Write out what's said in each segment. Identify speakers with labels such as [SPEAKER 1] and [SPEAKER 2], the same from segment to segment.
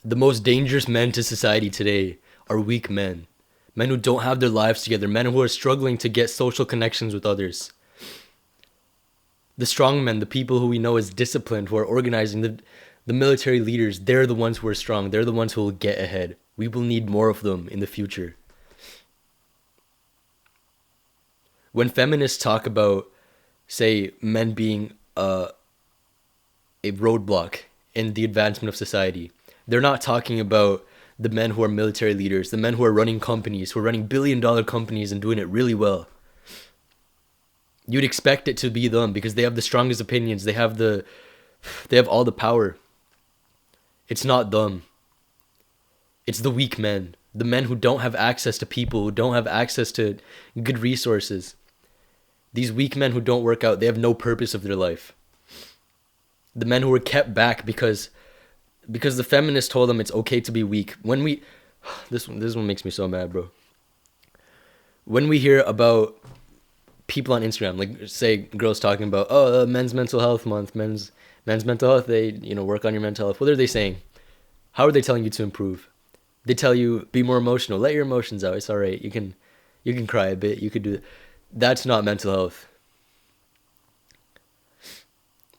[SPEAKER 1] The most dangerous men to society today are weak men. Men who don't have their lives together, men who are struggling to get social connections with others. The strong men, the people who we know as disciplined, who are organizing, the military leaders, they're the ones who are strong. They're the ones who will get ahead. We will need more of them in the future. When feminists talk about, say, men being a roadblock in the advancement of society, they're not talking about the men who are military leaders, the men who are running companies, who are running billion-dollar companies and doing it really well. You'd expect it to be them because they have the strongest opinions. They have all the power. It's not them. It's the weak men. The men who don't have access to people, who don't have access to good resources. These weak men who don't work out, they have no purpose of their life. The men who were kept back because the feminists told them it's okay to be weak. This one makes me so mad, bro. When we hear about people on Instagram, like say girls talking about men's mental health month, men's mental health, they work on your mental health. What are they saying? How are they telling you to improve? They tell you be more emotional, let your emotions out. It's all right. You can cry a bit. You could do that. That's not mental health.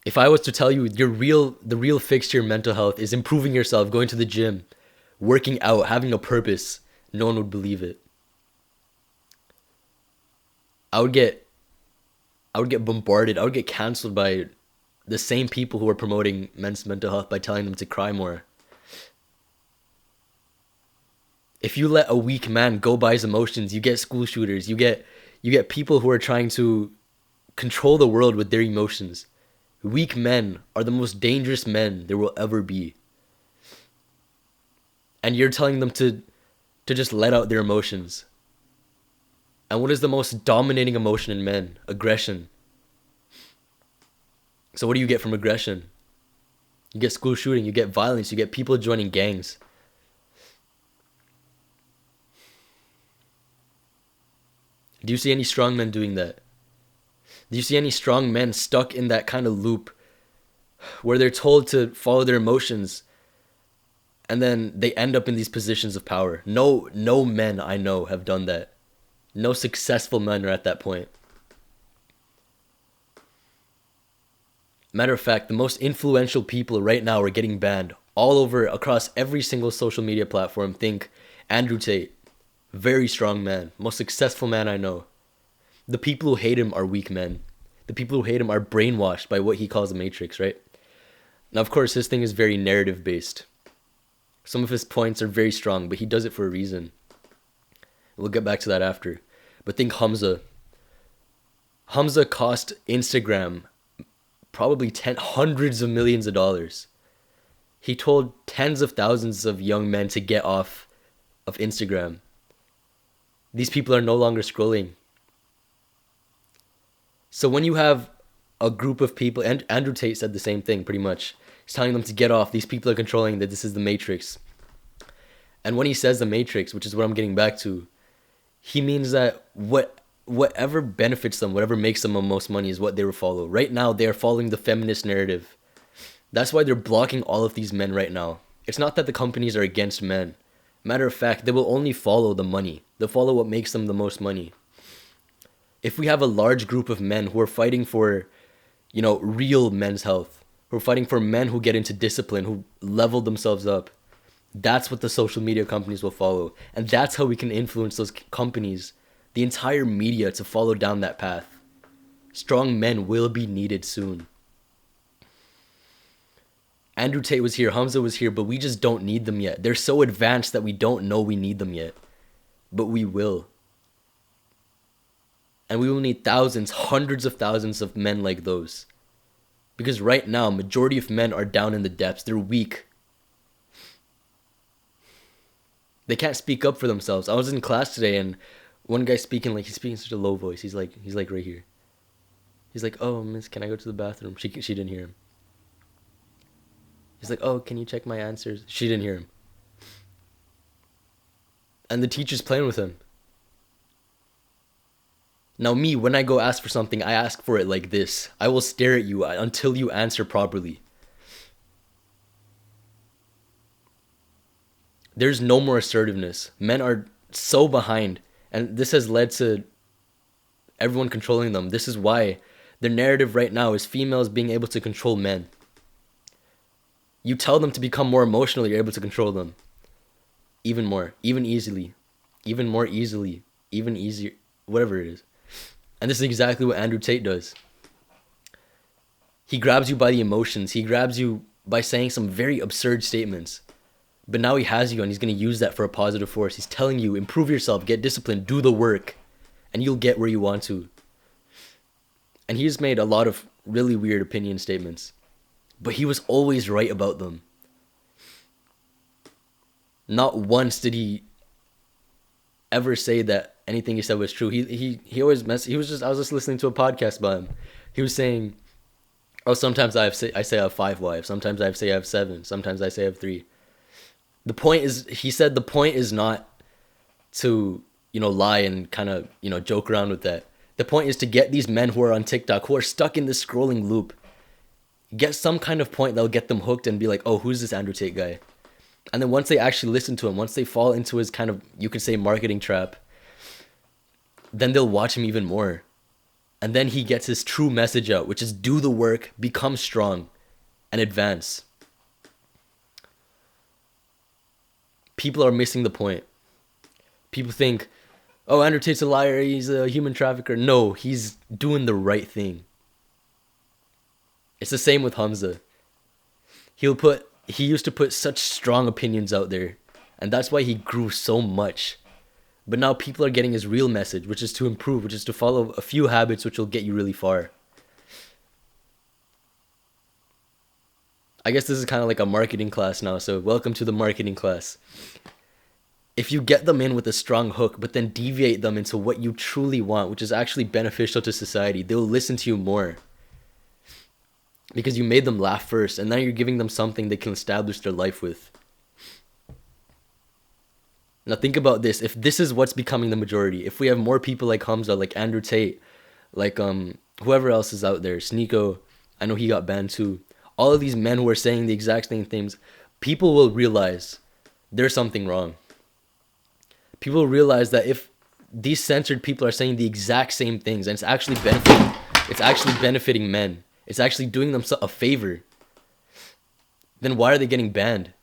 [SPEAKER 1] If I was to tell you the real fix to your mental health is improving yourself, going to the gym, working out, having a purpose, no one would believe it. I would get bombarded. I would get canceled by the same people who are promoting men's mental health by telling them to cry more. If you let a weak man go by his emotions, you get school shooters. You get people who are trying to control the world with their emotions. Weak men are the most dangerous men there will ever be. And you're telling them to just let out their emotions. And what is the most dominating emotion in men? Aggression. So what do you get from aggression? You get school shooting, you get violence, you get people joining gangs. Do you see any strong men doing that? Do you see any strong men stuck in that kind of loop where they're told to follow their emotions and then they end up in these positions of power? No men I know have done that. No successful men are at that point. Matter of fact, the most influential people right now are getting banned all over, across every single social media platform. Think Andrew Tate. Very strong man. Most successful man I know. The people who hate him are weak men. The people who hate him are brainwashed by what he calls the Matrix, right? Now, of course, his thing is very narrative based. Some of his points are very strong, but he does it for a reason. We'll get back to that after. But think Hamza. Hamza cost Instagram probably hundreds of millions of dollars. He told tens of thousands of young men to get off of Instagram. These people are no longer scrolling. So when you have a group of people, and Andrew Tate said the same thing pretty much. He's telling them to get off. These people are controlling, that this is the Matrix. And when he says the Matrix, which is what I'm getting back to, he means that whatever benefits them, whatever makes them the most money is what they will follow. Right now, they are following the feminist narrative. That's why they're blocking all of these men right now. It's not that the companies are against men. Matter of fact, they will only follow the money. They'll follow what makes them the most money. If we have a large group of men who are fighting for, real men's health, who are fighting for men who get into discipline, who level themselves up, that's what the social media companies will follow. And that's how we can influence those companies, the entire media, to follow down that path. Strong men will be needed soon. Andrew Tate was here, Hamza was here, but we just don't need them yet. They're so advanced that we don't know we need them yet. But we will. And we will need thousands, hundreds of thousands of men like those. Because right now, majority of men are down in the depths. They're weak. They can't speak up for themselves. I was in class today and one guy speaking, he's speaking in such a low voice. He's like right here. He's like, "Oh, miss, can I go to the bathroom?" She didn't hear him. He's like, "Oh, can you check my answers?" She didn't hear him. And the teacher's playing with him. Now me, when I go ask for something, I ask for it like this. I will stare at you until you answer properly. There's no more assertiveness. Men are so behind, and this has led to everyone controlling them. This is why their narrative right now is females being able to control men. You tell them to become more emotional, you're able to control them. Even more, even easily, even more easily, even easier, whatever it is. And this is exactly what Andrew Tate does. He grabs you by the emotions. He grabs you by saying some very absurd statements. But now he has you and he's going to use that for a positive force. He's telling you, improve yourself, get disciplined, do the work, and you'll get where you want to. And he's made a lot of really weird opinion statements. But he was always right about them. Not once did he ever say that anything he said was true. He always I was just listening to a podcast by him. He was saying, oh, sometimes I say I have 5 wives. Sometimes I say I have 7. Sometimes I say I have 3. The point is, he said the point is not to, lie and kind of, joke around with that. The point is to get these men who are on TikTok, who are stuck in this scrolling loop, get some kind of point that'll get them hooked and be like, oh, who's this Andrew Tate guy? And then once they actually listen to him, once they fall into his kind of, you could say, marketing trap, then they'll watch him even more. And then he gets his true message out, which is do the work, become strong, and advance. People are missing the point. People think, oh, Andrew Tate's a liar, he's a human trafficker. No, he's doing the right thing. It's the same with Hamza. He used to put such strong opinions out there, and that's why he grew so much. But now people are getting his real message, which is to improve, which is to follow a few habits which will get you really far. I guess this is kind of like a marketing class now, so welcome to the marketing class. If you get them in with a strong hook, but then deviate them into what you truly want, which is actually beneficial to society, they'll listen to you more. Because you made them laugh first, and now you're giving them something they can establish their life with. Now think about this. If this is what's becoming the majority, if we have more people like Hamza, like Andrew Tate, like whoever else is out there, Sneeko, I know he got banned too. All of these men who are saying the exact same things, people will realize there's something wrong. People will realize that if these censored people are saying the exact same things, and it's actually benefiting men, it's actually doing them a favor, then why are they getting banned?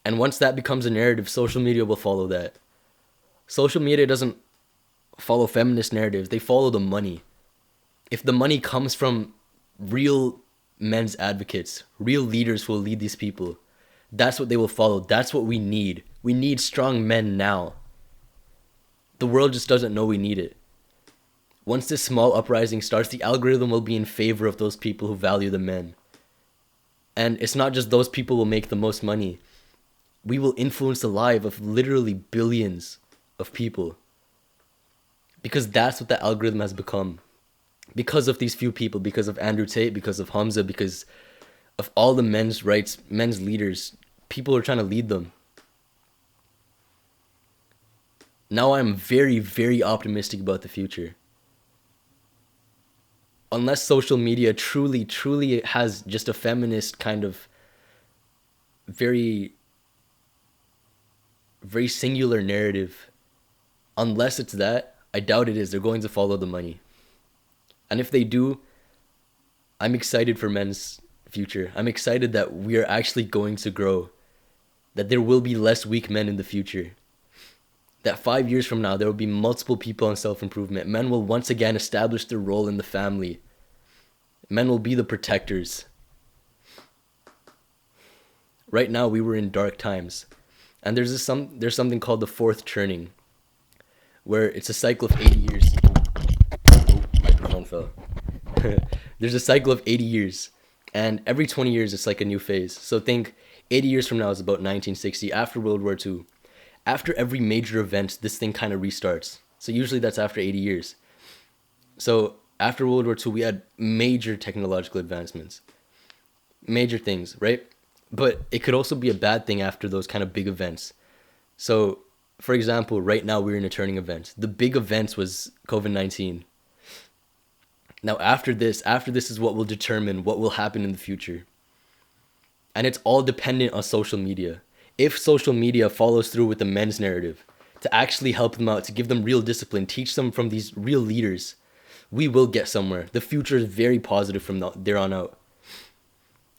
[SPEAKER 1] And once that becomes a narrative, social media will follow that. Social media doesn't follow feminist narratives. They follow the money. If the money comes from real men's advocates, real leaders who will lead these people, that's what they will follow. That's what we need. We need strong men now. The world just doesn't know we need it. Once this small uprising starts, the algorithm will be in favor of those people who value the men. And it's not just those people will make the most money. We will influence the life of literally billions of people. Because that's what the algorithm has become. Because of these few people, because of Andrew Tate, because of Hamza, because of all the men's rights, men's leaders, people are trying to lead them. Now I'm very, very optimistic about the future. Unless social media truly, truly has just a feminist kind of very, very singular narrative, unless it's that, I doubt it is. They're going to follow the money. And if they do, I'm excited for men's future. I'm excited that we are actually going to grow. That there will be less weak men in the future. That 5 years from now, there will be multiple people on self-improvement. Men will once again establish their role in the family. Men will be the protectors. Right now, we were in dark times. And there's something called the fourth churning, where it's a cycle of 80 years. Oh, microphone fell. There's a cycle of 80 years. And every 20 years, it's like a new phase. So think 80 years from now is about 1960, after World War II. After every major event, this thing kind of restarts. So usually that's after 80 years. So after World War II, we had major technological advancements. Major things, right? But it could also be a bad thing after those kind of big events. So, for example, right now we're in a turning event. The big event was COVID-19. Now, after this is what will determine what will happen in the future. And it's all dependent on social media. If social media follows through with the men's narrative to actually help them out, to give them real discipline, teach them from these real leaders, we will get somewhere. The future is very positive from there on out.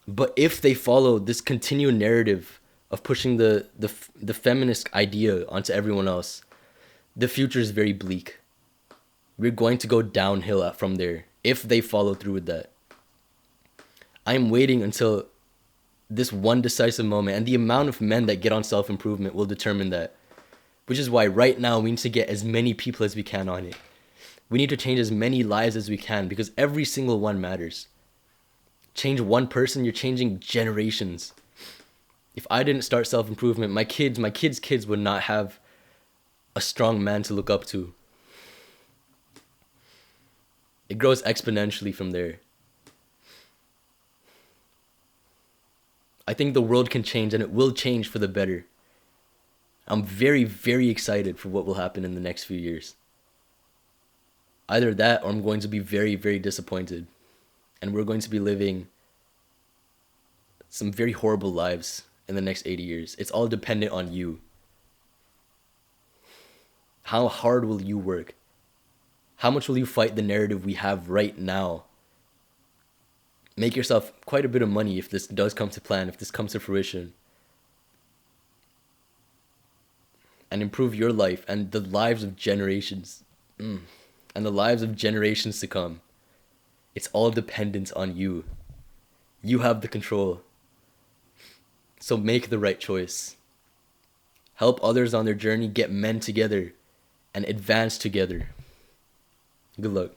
[SPEAKER 1] But if they follow this continued narrative of pushing the feminist idea onto everyone else, the future is very bleak. We're going to go downhill from there if they follow through with that. I'm waiting until this one decisive moment, and the amount of men that get on self-improvement will determine that. Which is why right now we need to get as many people as we can on it. We need to change as many lives as we can, because every single one matters. Change one person, you're changing generations. If I didn't start self-improvement, my kids' would not have a strong man to look up to. It grows exponentially from there. I think the world can change, and it will change for the better. I'm very, very excited for what will happen in the next few years. Either that, or I'm going to be very, very disappointed. And we're going to be living some very horrible lives in the next 80 years. It's all dependent on you. How hard will you work? How much will you fight the narrative we have right now? Make yourself quite a bit of money if this does come to plan, if this comes to fruition. And improve your life and the lives of generations. And the lives of generations to come. It's all dependent on you. You have the control. So make the right choice. Help others on their journey, get men together, and advance together. Good luck.